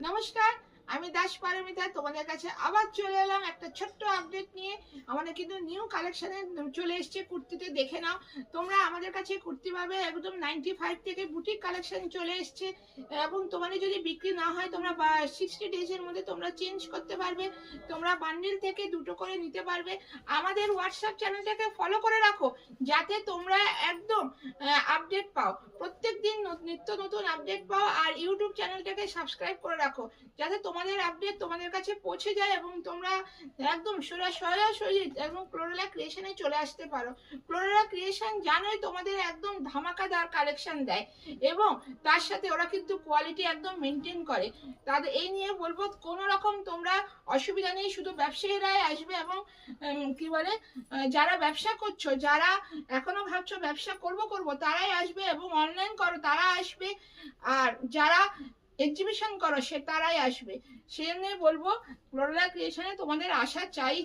নমস্কার, আমি দাস পারমিতা তোমাদের কাছে আবার চলে এলাম একটা ছোট্ট আপডেট নিয়ে। আমাদের কিন্তু নিউ কালেকশনে চলে এসছে কুর্তিতে, দেখে নাও। তোমরা আমাদের কাছে কুর্তি পাবে একদম 95 থেকে বুটিক কালেকশন চলে এসছে, এবং তোমাদের যদি বিক্রি না হয় তোমরা 60 ডেজের মধ্যে তোমরা চেঞ্জ করতে পারবে। তোমরা বান্ডিল থেকে দুটো করে নিতে পারবে। আমাদের হোয়াটসঅ্যাপ চ্যানেলটাকে ফলো করে রাখো যাতে তোমরা একদম আপডেট পাও, প্রত্যেক দিন নিত্য নতুন আপডেট পাও। আর ইউটিউব চ্যানেলটাকে সাবস্ক্রাইব করে রাখো যাতে তোমাদের আপডেট তোমাদের কাছে পৌঁছে যায় এবং তোমরা একদম সরাসরি একদম ফ্লোরালা ক্রিয়েশনে চলে আসতে পারো। ফ্লোরালা ক্রিয়েশন জানোই তোমাদের একদম ধামাকাদার কালেকশন দেয়, এবং তার সাথে ওরা কিন্তু কোয়ালিটি একদম মেনটেন করে। তাদের এই নিয়ে বলবো কোনো রকম তোমরা অসুবিধা নেই, শুধু ব্যবসায়ীরাই আসবে। এবং কি বলে, যারা ব্যবসা করছো, যারা এখনো ভাবছো ব্যবসা করব তারাই আসবে, এবং অনলাইন করো তারা আসবে, আর যারা এক্সিবিশন করো তারাই আসবে। সে নিয়ে বলবো ফ্লোরালা ক্রিয়েশনে তোমাদের আসা চাই।